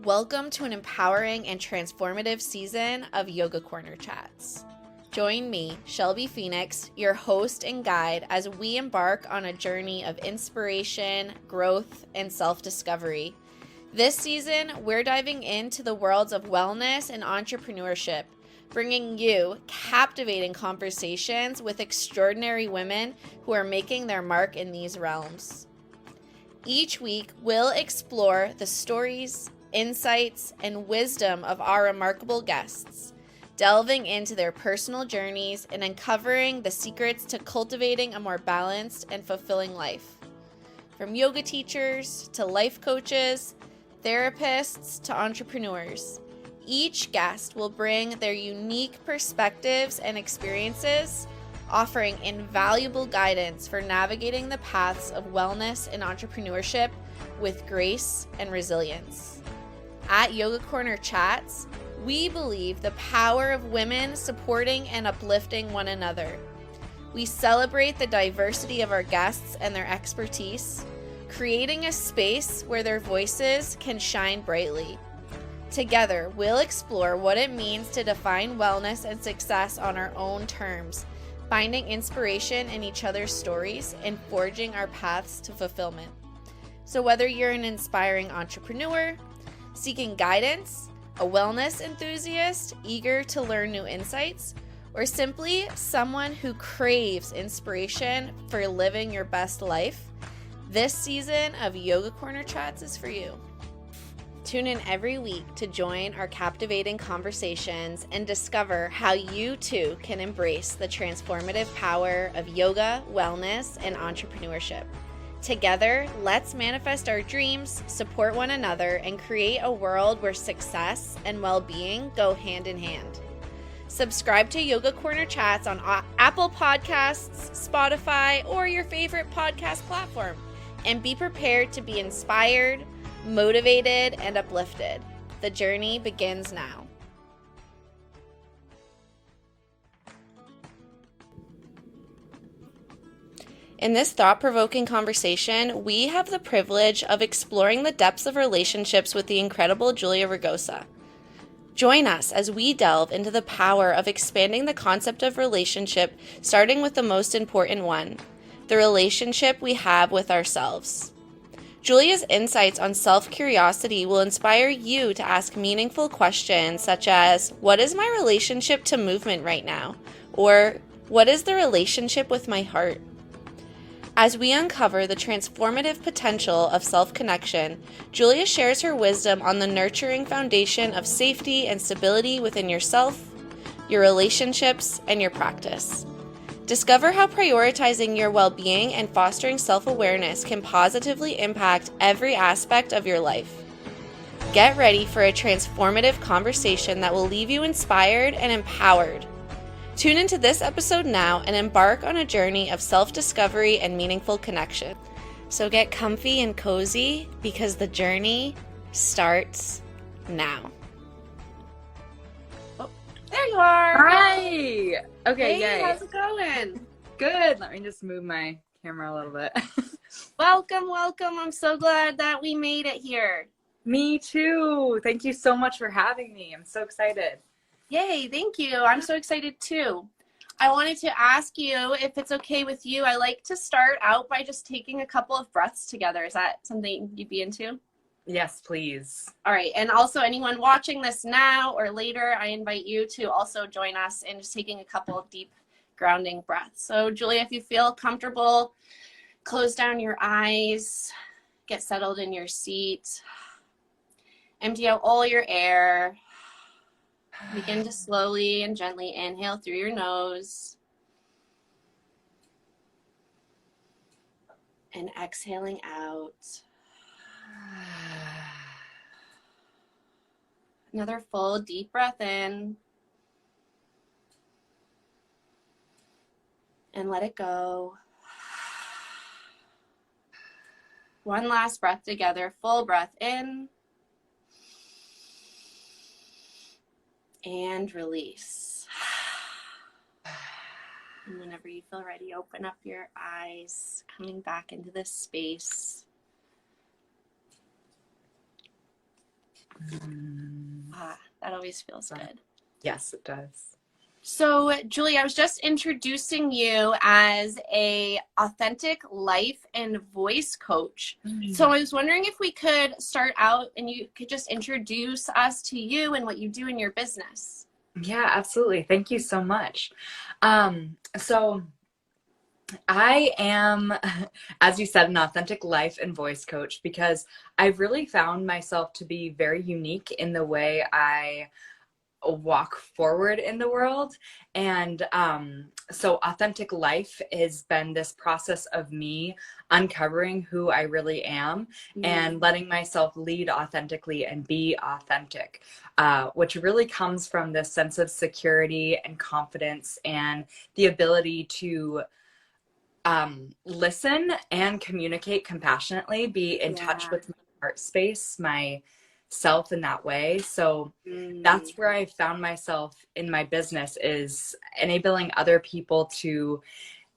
Welcome to an empowering and transformative season of Yoga Corner Chats. Join me, Shelby Phoenix, your host and guide, as we embark on a journey of inspiration, growth, and self-discovery. This season, we're diving into the worlds of wellness and entrepreneurship, bringing you captivating conversations with extraordinary women who are making their mark in these realms. Each week, we'll explore the stories, insights, and wisdom of our remarkable guests, delving into their personal journeys and uncovering the secrets to cultivating a more balanced and fulfilling life. From yoga teachers to life coaches, therapists to entrepreneurs, each guest will bring their unique perspectives and experiences, offering invaluable guidance for navigating the paths of wellness and entrepreneurship with grace and resilience. At Yoga Corner Chats, we believe the power of women supporting and uplifting one another. We celebrate the diversity of our guests and their expertise, creating a space where their voices can shine brightly. Together, we'll explore what it means to define wellness and success on our own terms, finding inspiration in each other's stories and forging our paths to fulfillment. So whether you're an inspiring entrepreneur, seeking guidance, a wellness enthusiast eager to learn new insights, or simply someone who craves inspiration for living your best life, this season of Yoga Corner Chats is for you. Tune in every week to join our captivating conversations and discover how you too can embrace the transformative power of yoga, wellness, and entrepreneurship. Together, let's manifest our dreams, support one another, and create a world where success and well-being go hand in hand. Subscribe to Yoga Corner Chats on Apple Podcasts, Spotify, or your favorite podcast platform, and be prepared to be inspired, motivated, and uplifted. The journey begins now. In this thought-provoking conversation, we have the privilege of exploring the depths of relationships with the incredible Julia Rugosa. Join us as we delve into the power of expanding the concept of relationship, starting with the most important one, the relationship we have with ourselves. Julia's insights on self-curiosity will inspire you to ask meaningful questions such as, what is my relationship to movement right now? Or, what is the relationship with my heart? As we uncover the transformative potential of self-connection, Julia shares her wisdom on the nurturing foundation of safety and stability within yourself, your relationships, and your practice. Discover how prioritizing your well-being and fostering self-awareness can positively impact every aspect of your life. Get ready for a transformative conversation that will leave you inspired and empowered. Tune into this episode now and embark on a journey of self-discovery and meaningful connection. So get comfy and cozy because the journey starts now. There you are. Hi. Okay, Hey, yay. how's it going? Good. Let me just move my camera a little bit. Welcome. I'm so glad that we made it here. Me too. Thank you so much for having me. I'm so excited. Yay, thank you. I'm so excited too. I wanted to ask you if it's okay with you. I like to start out by just taking a couple of breaths together. Is that something you'd be into? Yes, please. All right. And also anyone watching this now or later, I invite you to also join us in just taking a couple of deep grounding breaths. So Julia, if you feel comfortable, close down your eyes, get settled in your seat, empty out all your air, begin to slowly and gently inhale through your nose and exhaling out. Another full deep breath in and let it go. One last breath together, full breath in and release. And whenever you feel ready, open up your eyes, coming back into this space. That always feels good. Yes, it does. So, Julie, I was just introducing you as a authentic life and voice coach. So I was wondering if we could start out and you could just introduce us to you and what you do in your business. Yeah, absolutely. Thank you so much. So I am, as you said, an authentic life and voice coach because I've really found myself to be very unique in the way I walk forward in the world. And so authentic life has been this process of me uncovering who I really am and letting myself lead authentically and be authentic, which really comes from this sense of security and confidence and the ability to listen and communicate compassionately, be in touch with my heart space, my self in that way. So that's where I found myself in my business, is enabling other people to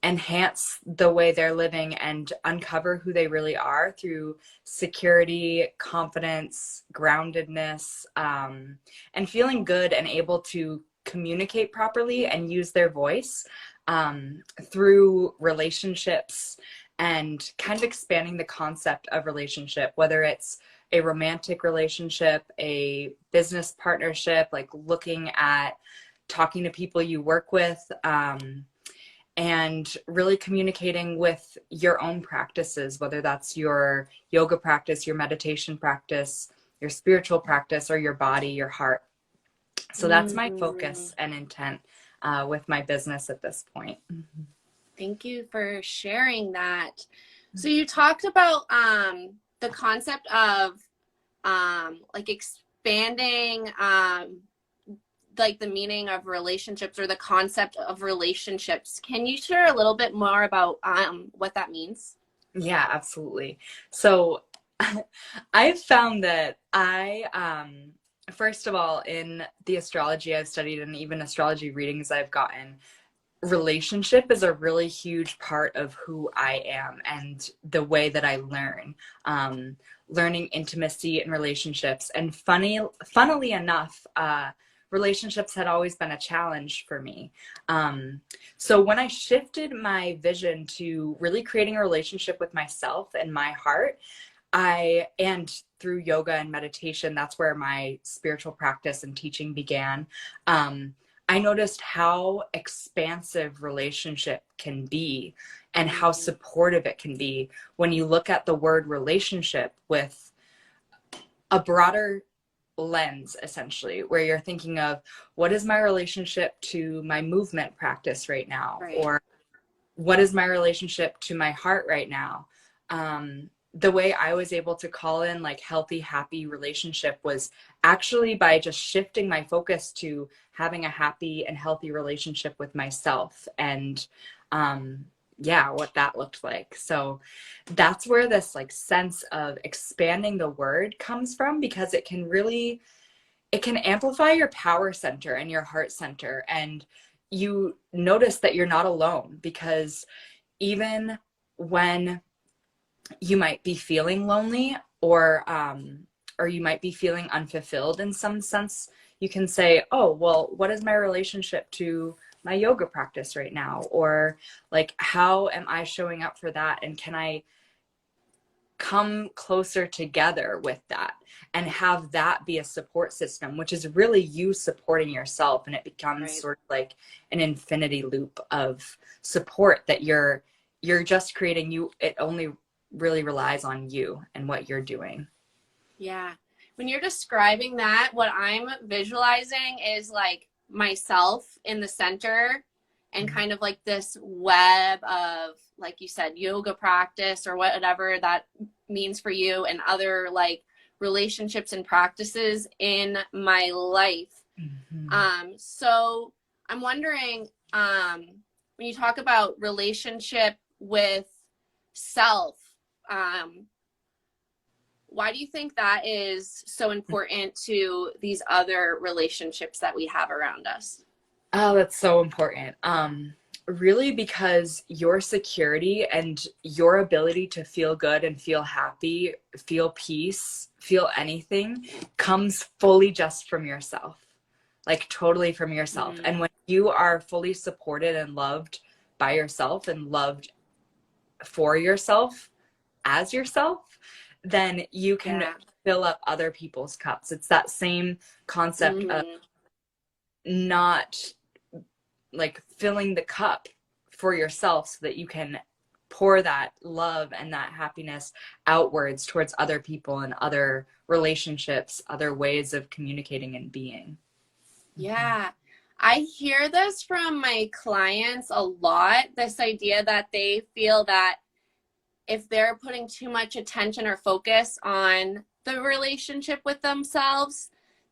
enhance the way they're living and uncover who they really are through security, confidence, groundedness, and feeling good and able to communicate properly and use their voice through relationships, and kind of expanding the concept of relationship, whether it's a romantic relationship, a business partnership, like looking at talking to people you work with, and really communicating with your own practices, whether that's your yoga practice, your meditation practice, your spiritual practice, or your body, your heart. So that's my focus and intent with my business at this point. Thank you for sharing that. So you talked about the concept of like expanding like the meaning of relationships or the concept of relationships. Can you share a little bit more about what that means? Yeah, absolutely. So I've found that first of all, in the astrology I've studied and even astrology readings I've gotten, relationship is a really huge part of who I am and the way that I learn. Learning intimacy and relationships. And funnily enough, relationships had always been a challenge for me. So when I shifted my vision to really creating a relationship with myself and my heart, and through yoga and meditation, that's where my spiritual practice and teaching began. I noticed how expansive relationship can be and how supportive it can be when you look at the word relationship with a broader lens, essentially, where you're thinking of, what is my relationship to my movement practice right now? Right. Or what is my relationship to my heart right now? The way I was able to call in like healthy, happy relationship was actually by just shifting my focus to having a happy and healthy relationship with myself, and what that looked like. So that's where this like sense of expanding the word comes from, because it can amplify your power center and your heart center, and you notice that you're not alone, because even when you might be feeling lonely, or you might be feeling unfulfilled in some sense, you can say, oh, well, what is my relationship to my yoga practice right now? Or like, how am I showing up for that? And can I come closer together with that and have that be a support system, which is really you supporting yourself, and it becomes sort of like an infinity loop of support that you're just creating. It only really relies on you and what you're doing. Yeah. When you're describing that, what I'm visualizing is like myself in the center and kind of like this web of, like you said, yoga practice or whatever that means for you, and other like relationships and practices in my life. So I'm wondering, when you talk about relationship with self, why do you think that is so important to these other relationships that we have around us? Oh, that's so important. Really, because your security and your ability to feel good and feel happy, feel peace, feel anything comes fully just from yourself, like totally from yourself. And when you are fully supported and loved by yourself and loved for yourself as yourself, then you can fill up other people's cups. It's that same concept of not like filling the cup for yourself so that you can pour that love and that happiness outwards towards other people and other relationships, other ways of communicating and being. Yeah. I hear this from my clients a lot, this idea that they feel that if they're putting too much attention or focus on the relationship with themselves,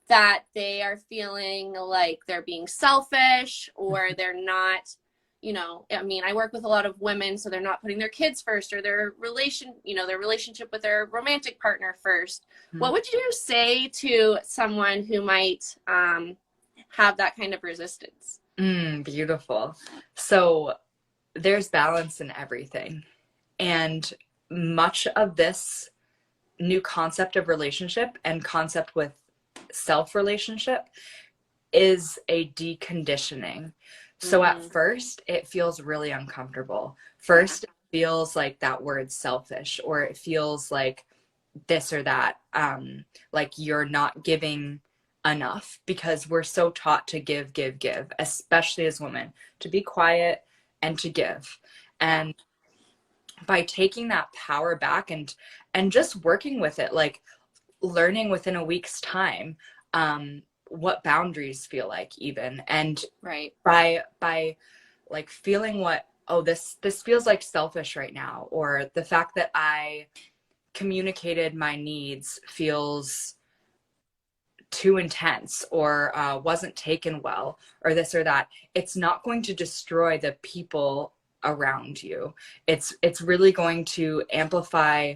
that they are feeling like they're being selfish or they're not, you know, I mean, I work with a lot of women, so they're not putting their kids first or their relationship with their romantic partner first. What would you say to someone who might have that kind of resistance? Beautiful. So there's balance in everything. And much of this new concept of relationship and concept with self-relationship is a deconditioning. So at first, it feels really uncomfortable. First, it feels like that word selfish, or it feels like this or that, like you're not giving enough, because we're so taught to give, especially as women, to be quiet and to give. And by taking that power back and just working with it, like learning within a week's time what boundaries feel like, even, and by like feeling what, oh, this feels like selfish right now, or the fact that I communicated my needs feels too intense, or wasn't taken well, or this or that. It's not going to destroy the people around you. It's really going to amplify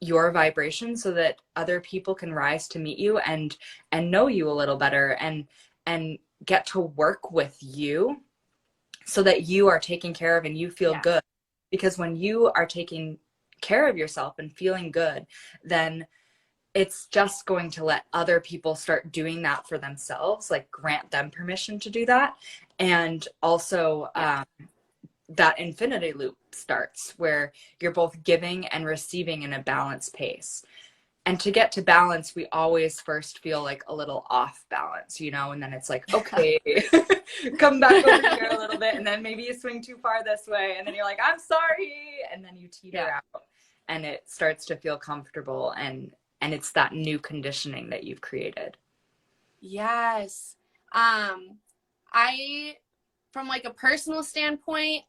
your vibration so that other people can rise to meet you and know you a little better and get to work with you so that you are taken care of and you feel good. Because when you are taking care of yourself and feeling good, then it's just going to let other people start doing that for themselves, like grant them permission to do that. And also that infinity loop starts where you're both giving and receiving in a balanced pace. And to get to balance, we always first feel like a little off balance, you know, and then it's like, okay, come back over here a little bit. And then maybe you swing too far this way. And then you're like, I'm sorry. And then you teeter out and it starts to feel comfortable. And it's that new conditioning that you've created. Yes. From like a personal standpoint,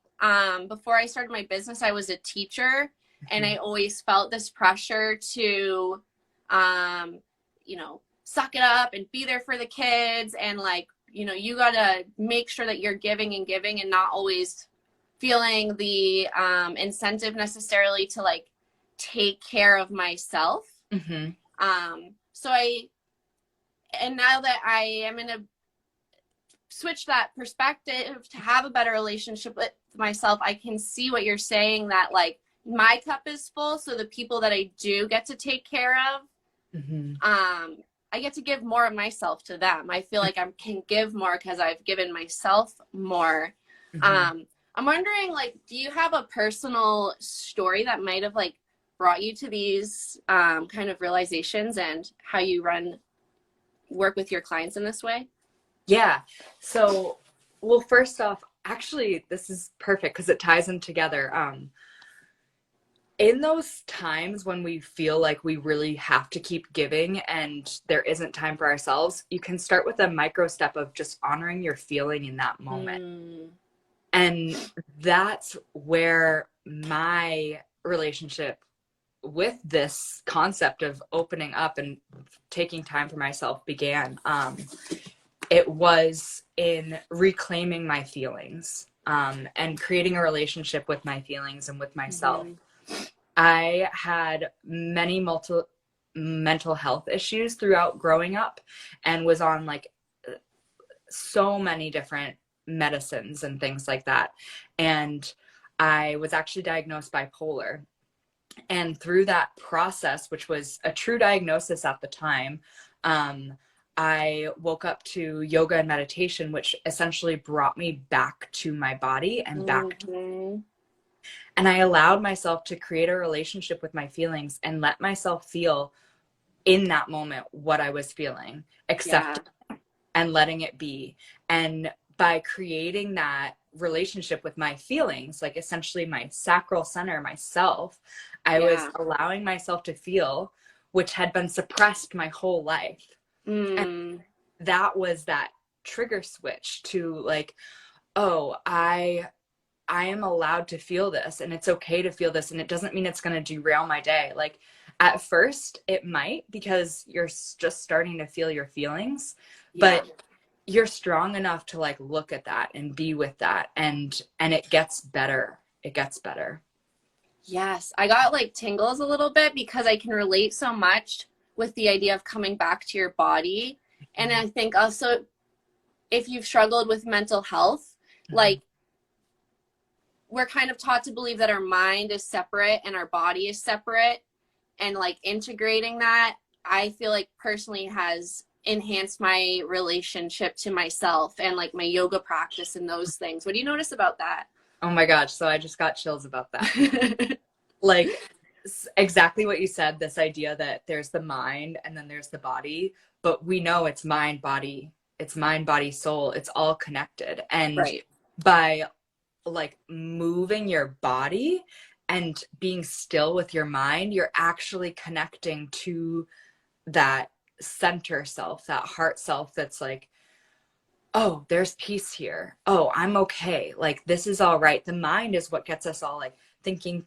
before I started my business, I was a teacher, and I always felt this pressure to, you know, suck it up and be there for the kids. And like, you know, you got to make sure that you're giving and not always feeling the incentive necessarily to like take care of myself. And now that I am in a switch that perspective to have a better relationship with myself, I can see what you're saying, that like my cup is full. So the people that I do get to take care of, I get to give more of myself to them. I feel like I can give more because I've given myself more. I'm wondering, like, do you have a personal story that might have like brought you to these kind of realizations and how you work with your clients in this way? Yeah. So, well, first off, actually, this is perfect because it ties them together. In those times when we feel like we really have to keep giving and there isn't time for ourselves, you can start with a micro step of just honoring your feeling in that moment. And that's where my relationship with this concept of opening up and taking time for myself began. It was in reclaiming my feelings and creating a relationship with my feelings and with myself. I had many mental health issues throughout growing up and was on like so many different medicines and things like that. And I was actually diagnosed bipolar. And through that process, which was a true diagnosis at the time, I woke up to yoga and meditation, which essentially brought me back to my body and back Mm-hmm. and I allowed myself to create a relationship with my feelings and let myself feel in that moment what I was feeling, accept and letting it be. And by creating that relationship with my feelings, like essentially my sacral center, myself, I was allowing myself to feel, which had been suppressed my whole life. And that was that trigger switch to like, oh, I am allowed to feel this, and it's okay to feel this, and it doesn't mean it's going to derail my day. Like at first it might, because you're just starting to feel your feelings, but you're strong enough to like look at that and be with that, and it gets better. It gets better. Yes, I got like tingles a little bit because I can relate so much with the idea of coming back to your body. And I think also if you've struggled with mental health, like we're kind of taught to believe that our mind is separate and our body is separate, and like integrating that, I feel like personally has enhanced my relationship to myself and like my yoga practice and those things. What do you notice about that? Oh my gosh. So I just got chills about that. Like exactly what you said, this idea that there's the mind and then there's the body, but we know it's mind, body, soul. It's all connected. And by like moving your body and being still with your mind, you're actually connecting to that center self, that heart self that's like, oh, there's peace here. Oh, I'm okay. Like, this is all right. The mind is what gets us all like thinking,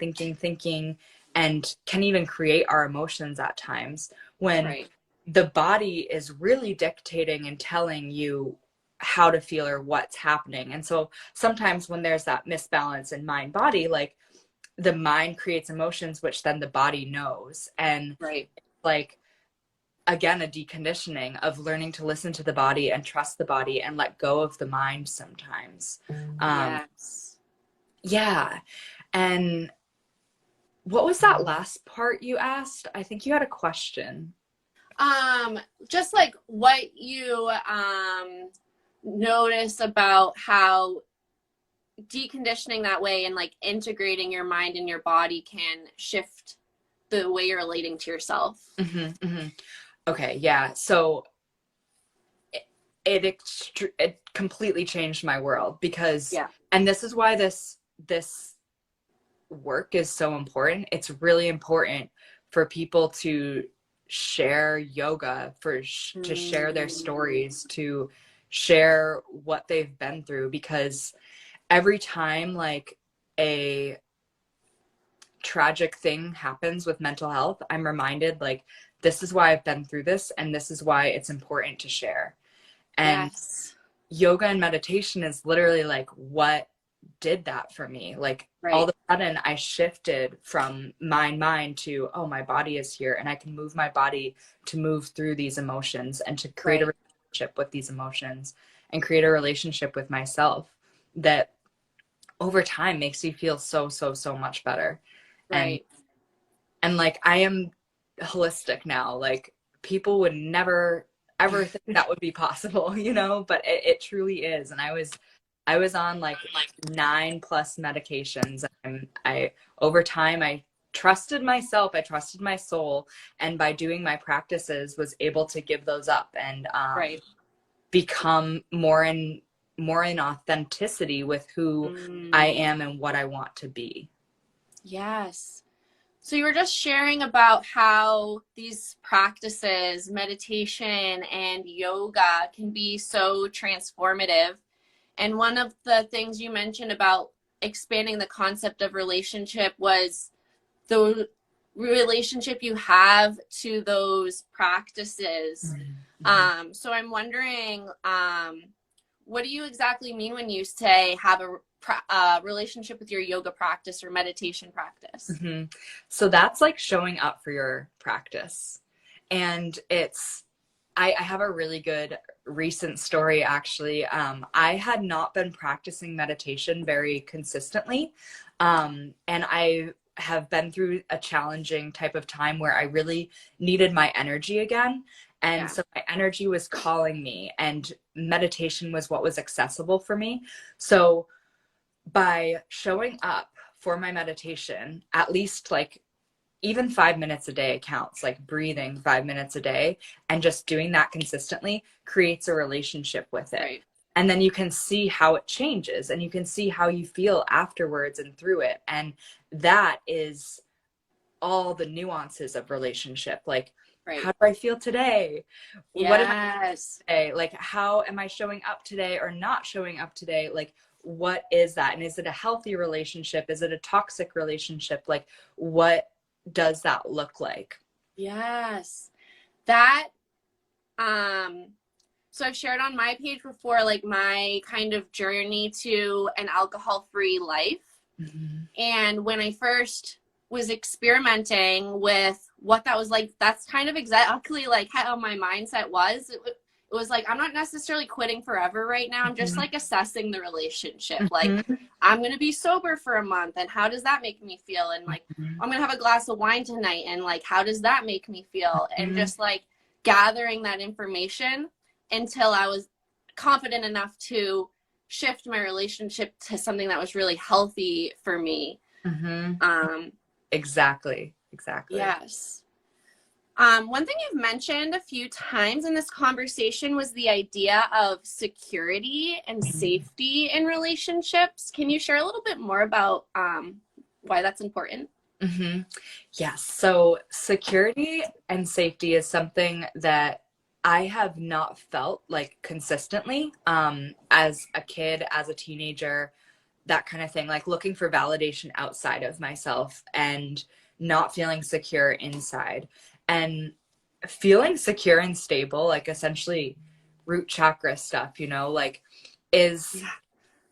and can even create our emotions at times, when the body is really dictating and telling you how to feel or what's happening. And so sometimes when there's that misbalance in mind body, like the mind creates emotions, which then the body knows. And like, again, a deconditioning of learning to listen to the body and trust the body and let go of the mind sometimes. Yeah. And what was that last part you asked? I think you had a question. Just like what you notice about how deconditioning that way and like integrating your mind and your body can shift the way you're relating to yourself. Okay, yeah. So it completely changed my world, because and this is why this work is so important. It's really important for people to share yoga, to share their stories, to share what they've been through, because every time like a tragic thing happens with mental health, I'm reminded like, this is why I've been through this, and this is why it's important to share. And yoga and meditation is literally like what did that for me. Like all of a sudden I shifted from mind to, oh, my body is here, and I can move my body to move through these emotions and to create a relationship with these emotions and create a relationship with myself that over time makes you feel so much better. And like, I am holistic now. Like, people would never ever think that would be possible, you know, but it truly is. And I was on like 9+ medications, and I over time I trusted myself, I trusted my soul, and by doing my practices was able to give those up and become more in authenticity with who I am and what I want to be. Yes. So you were just sharing about how these practices, meditation and yoga, can be so transformative. And one of the things you mentioned about expanding the concept of relationship was the relationship you have to those practices. So I'm wondering, what do you exactly mean when you say have a relationship with your yoga practice or meditation practice? So that's like showing up for your practice. And it's I have a really good recent story, actually. I had not been practicing meditation very consistently. And I have been through a challenging type of time where I really needed my energy again. And Yeah. so my energy was calling me, and meditation was what was accessible for me. So by showing up for my meditation, at least like even 5 minutes a day counts, like breathing 5 minutes a day and just doing that consistently creates a relationship with it. Right. And then you can see how it changes, and you can see how you feel afterwards and through it. And that is all the nuances of relationship. Like, Right. how do I feel today? What am I Yes. today? Like, how am I showing up today or not showing up today? Like, what is that? And is it a healthy relationship? Is it a toxic relationship? Like, what does that look like? Yes. That, so I've shared on my page before, like my kind of journey to an alcohol-free life. Mm-hmm. And when I first was experimenting with what that was like, that's kind of exactly like how my mindset was. It was like, I'm not necessarily quitting forever right now. I'm just like assessing the relationship. Like, I'm going to be sober for a month, and how does that make me feel? And like, I'm going to have a glass of wine tonight, and like, how does that make me feel? And just like gathering that information until I was confident enough to shift my relationship to something that was really healthy for me. Exactly. Yes. One thing you've mentioned a few times in this conversation was the idea of security and safety in relationships. Can you share a little bit more about why that's important? Yes. So security and safety is something that I have not felt like consistently as a kid, as a teenager, that kind of thing, like looking for validation outside of myself and not feeling secure inside. And feeling secure and stable, like essentially root chakra stuff, like is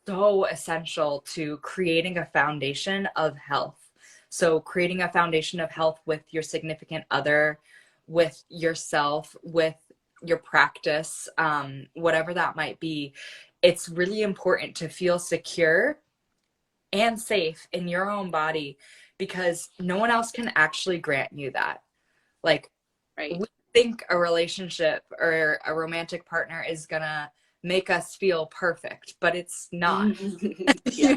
so essential to creating a foundation of health. So creating a foundation of health with your significant other, with yourself, with your practice, whatever that might be. It's really important to feel secure and safe in your own body, because no one else can actually grant you that. Like, Right. we think a relationship or a romantic partner is gonna make us feel perfect, but it's not. Yeah.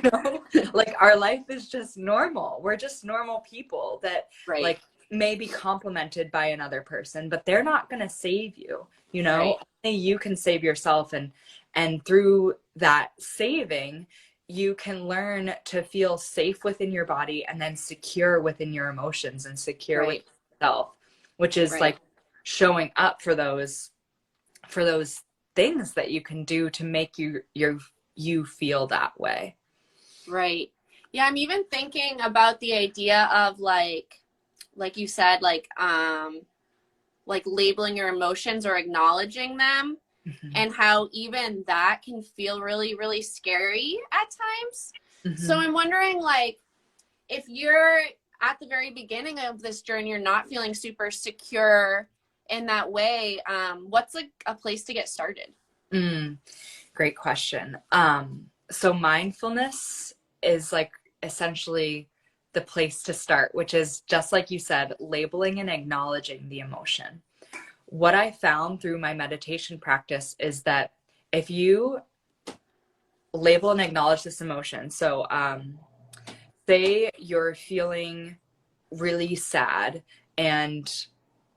Like, our life is just normal. We're just normal people that Right. like may be complemented by another person, but they're not gonna save you. Right. Only you can save yourself, and through that saving, you can learn to feel safe within your body, and then secure within your emotions and secure with yourself, which is like showing up for those things that you can do to make you feel that way. Right. Yeah, I'm even thinking about the idea of like you said, like labeling your emotions or acknowledging them, and how even that can feel really, really scary at times. So I'm wondering, like, if you're at the very beginning of this journey, you're not feeling super secure in that way, what's a place to get started? Great question. So mindfulness is like essentially the place to start, which is just like you said, labeling and acknowledging the emotion. What I found through my meditation practice is that if you label and acknowledge this emotion, so say you're feeling really sad and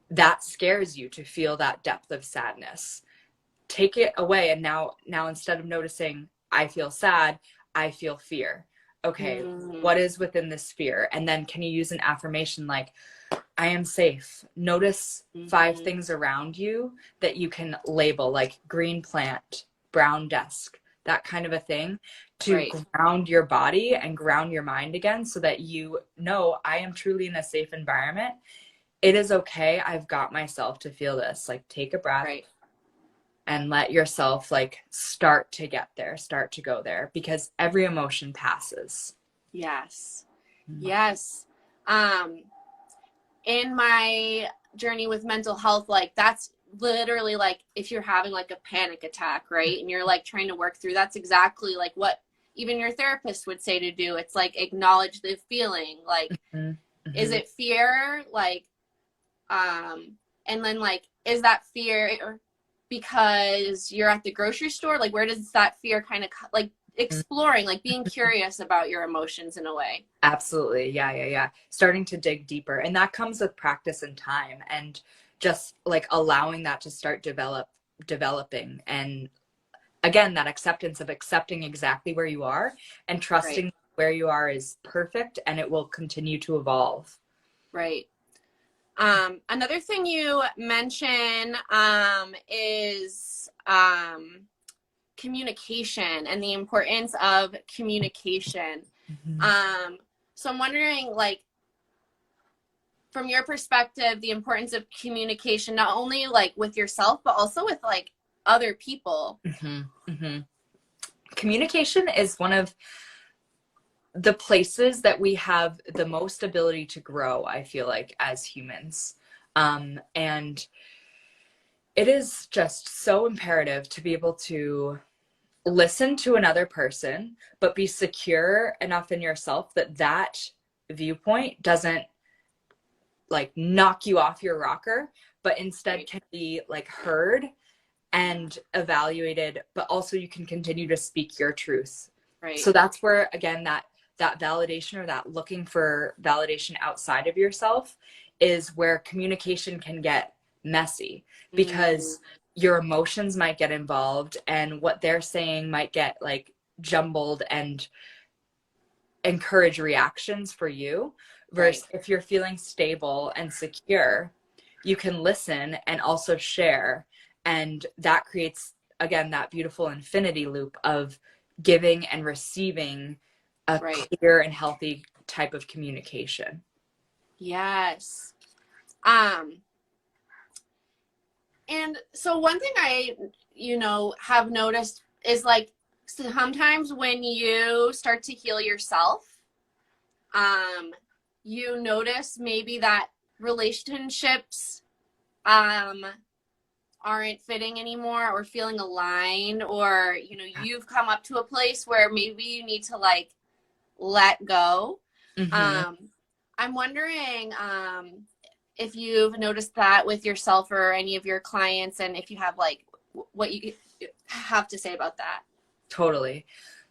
that scares you to feel that depth of sadness, take it away. And now instead of noticing I feel sad, I feel fear. Okay, what is within this fear? And then can you use an affirmation like, I am safe? Notice 5 things around you that you can label, like green plant, brown desk, that kind of a thing, to ground your body and ground your mind again, so that you know, I am truly in a safe environment. It is okay. I've got myself to feel this. Like, take a breath and let yourself like start to get there, start to go there, because every emotion passes. Yes. In my journey with mental health, like that's literally like if you're having like a panic attack, right? And you're like trying to work through, that's exactly like what even your therapist would say to do. It's like acknowledge the feeling. Like, Mm-hmm. is it fear? Like, and then like, is that fear because you're at the grocery store? Like, where does that fear kind of like exploring, like being curious about your emotions in a way? Absolutely. Yeah. Starting to dig deeper. And that comes with practice and time, and just like allowing that to start developing. And again, that acceptance of accepting exactly where you are and trusting Right. where you are is perfect and it will continue to evolve. Right. Another thing you mention is communication and the importance of communication. Mm-hmm. So I'm wondering, like, from your perspective, the importance of communication, not only like with yourself, but also with like other people. Mm-hmm. Mm-hmm. Communication is one of the places that we have the most ability to grow, I feel like, as humans. And it is just so imperative to be able to listen to another person, but be secure enough in yourself that that viewpoint doesn't like knock you off your rocker, but instead can be like heard and evaluated, but also you can continue to speak your truth. Right. So that's where, again, that validation, or that looking for validation outside of yourself, is where communication can get messy, because your emotions might get involved and what they're saying might get like jumbled and encourage reactions for you. Versus if you're feeling stable and secure, you can listen and also share. And that creates, again, that beautiful infinity loop of giving and receiving a clear and healthy type of communication. Yes. And so one thing I, have noticed is like sometimes when you start to heal yourself, you notice maybe that relationships aren't fitting anymore or feeling aligned, or you've come up to a place where maybe you need to like let go. I'm wondering if you've noticed that with yourself or any of your clients, and if you have like what you have to say about that. Totally.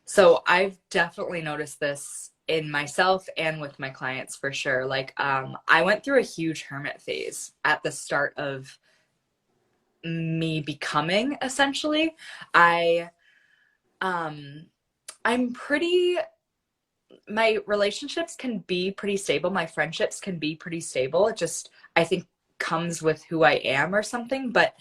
So I've definitely noticed this in myself and with my clients for sure. Like, I went through a huge hermit phase at the start of me becoming, essentially. My relationships can be pretty stable. My friendships can be pretty stable. It just, I think, comes with who I am or something. But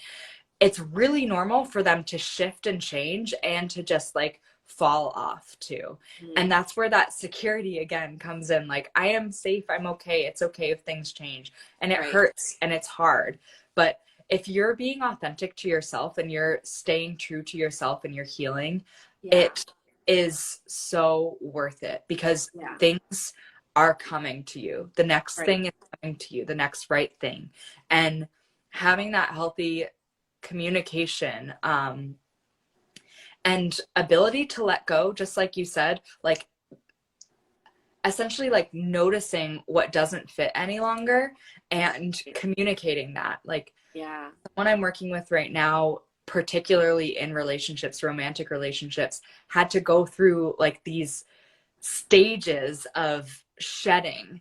it's really normal for them to shift and change and to just like fall off too. And that's where that security again comes in. Like, I am safe. I'm okay. It's okay if things change. And it hurts and it's hard. But if you're being authentic to yourself and you're staying true to yourself and you're healing, it is so worth it, because things are coming to you. The next thing is coming to you, the next right thing. And having that healthy communication and ability to let go, just like you said, like essentially like noticing what doesn't fit any longer and communicating that. Like, someone I'm working with right now, particularly in relationships, romantic relationships, had to go through like these stages of shedding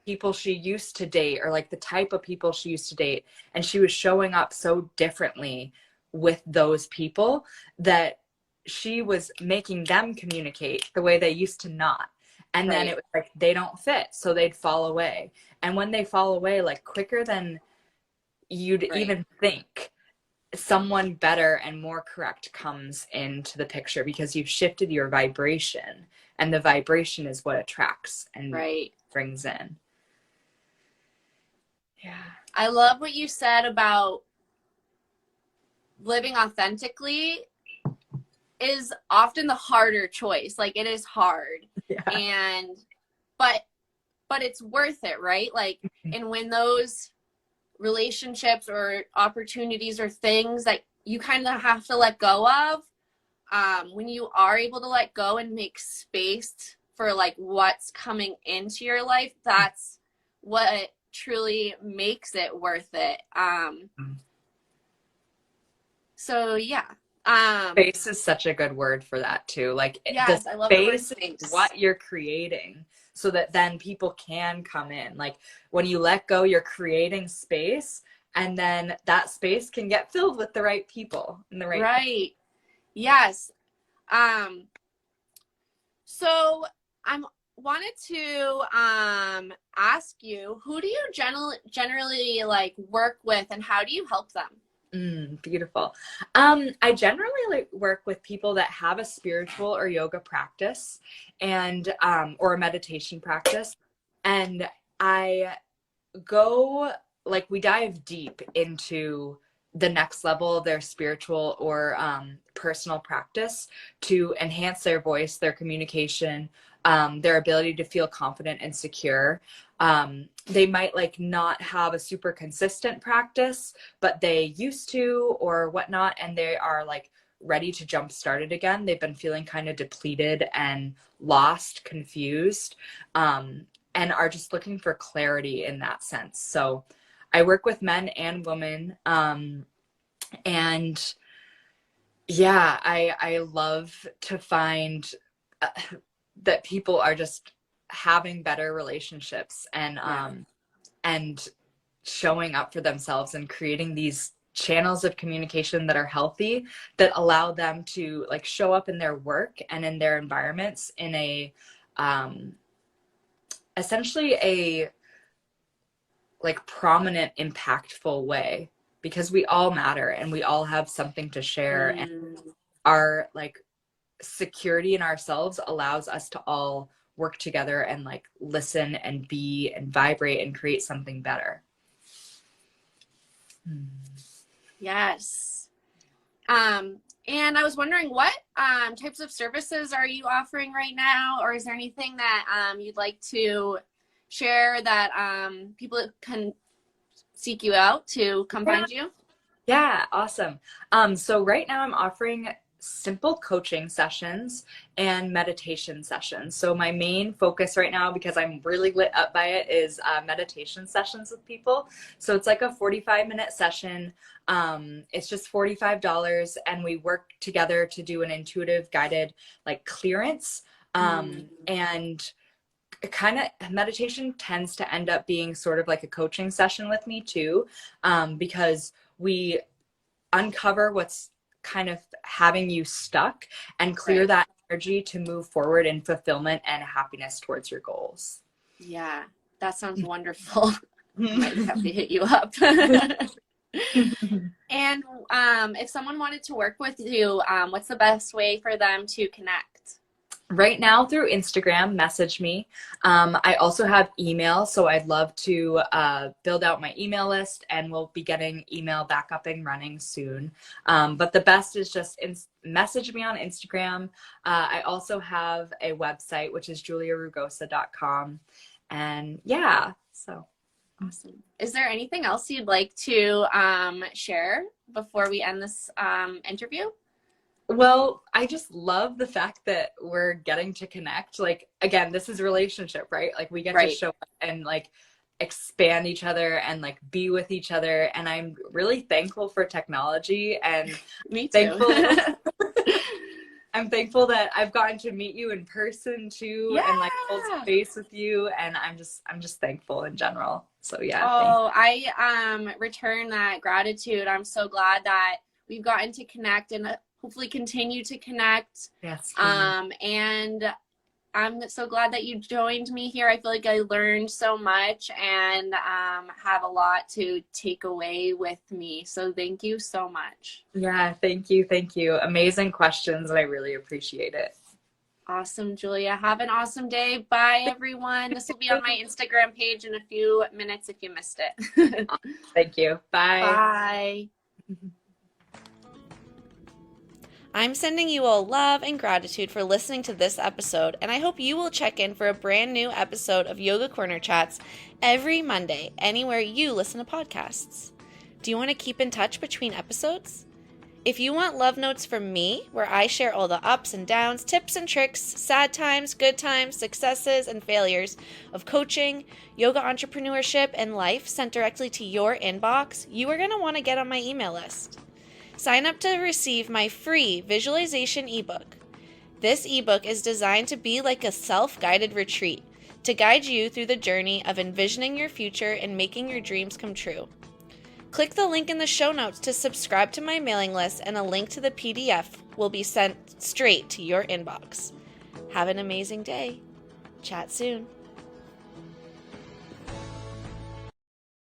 people she used to date, or like the type of people she used to date. And she was showing up so differently with those people that she was making them communicate the way they used to not. And then it was like, they don't fit, so they'd fall away. And when they fall away, like quicker than you'd even think, someone better and more correct comes into the picture, because you've shifted your vibration, and the vibration is what attracts and brings in. I love what you said about living authentically is often the harder choice. Like, it is hard. And but it's worth it, right? Like, and when those relationships or opportunities or things that you kind of have to let go of, when you are able to let go and make space for like what's coming into your life, that's what truly makes it worth it. So yeah. Space is such a good word for that too. Like Yes, the I love the word space space. is what you're creating so that then people can come in. Like when you let go, you're creating space, and then that space can get filled with the right people and the right Right. Yes. So I'm wanted to ask you, who do you generally like work with, and how do you help them? Beautiful. I generally like work with people that have a spiritual or yoga practice and or a meditation practice, and I go like we dive deep into the next level of their spiritual or personal practice to enhance their voice, their communication, their ability to feel confident and secure. They might like not have a super consistent practice, but they used to or whatnot, and they are like ready to jump start it again. They've been feeling kind of depleted and lost, confused, and are just looking for clarity in that sense. So I work with men and women, and yeah, I love to find that people are just having better relationships and showing up for themselves and creating these channels of communication that are healthy, that allow them to like show up in their work and in their environments in a essentially a like prominent, impactful way, because we all matter and we all have something to share, and our like security in ourselves allows us to all work together and like listen and be and vibrate and create something better. Yes. And I was wondering, what types of services are you offering right now, or is there anything that you'd like to share that people can seek you out to come find you? Yeah, awesome. So right now I'm offering simple coaching sessions and meditation sessions. So my main focus right now, because I'm really lit up by it, is meditation sessions with people. So it's like a 45-minute session. It's just $45, and we work together to do an intuitive guided like clearance. And kind of meditation tends to end up being sort of like a coaching session with me too, because we uncover what's kind of having you stuck and clear that energy to move forward in fulfillment and happiness towards your goals. Yeah, that sounds wonderful. Might have to hit you up. And if someone wanted to work with you, what's the best way for them to connect? Right now through Instagram, message me. I also have email, so I'd love to build out my email list, and we'll be getting email back up and running soon. But the best is just message me on Instagram. I also have a website, which is juliarugosa.com. And yeah, so. Awesome. Is there anything else you'd like to share before we end this interview? Well, I just love the fact that we're getting to connect. Like, again, this is a relationship, right? Like we get to show up and like expand each other and like be with each other. And I'm really thankful for technology, and me too. I'm thankful that I've gotten to meet you in person too, and like hold space with you. And I'm just thankful in general. So yeah. Oh, I return that gratitude. I'm so glad that we've gotten to connect and hopefully continue to connect. Yes. And I'm so glad that you joined me here. I feel like I learned so much and have a lot to take away with me. So thank you so much. Yeah, thank you. Thank you. Amazing questions, and I really appreciate it. Awesome, Julia. Have an awesome day. Bye, everyone. This will be on my Instagram page in a few minutes if you missed it. Thank you. Bye. Bye. I'm sending you all love and gratitude for listening to this episode, and I hope you will check in for a brand new episode of Yoga Corner Chats every Monday, anywhere you listen to podcasts. Do you want to keep in touch between episodes? If you want love notes from me, where I share all the ups and downs, tips and tricks, sad times, good times, successes, and failures of coaching, yoga entrepreneurship, and life sent directly to your inbox, you are going to want to get on my email list. Sign up to receive my free visualization ebook. This ebook is designed to be like a self-guided retreat to guide you through the journey of envisioning your future and making your dreams come true. Click the link in the show notes to subscribe to my mailing list, and a link to the PDF will be sent straight to your inbox. Have an amazing day. Chat soon.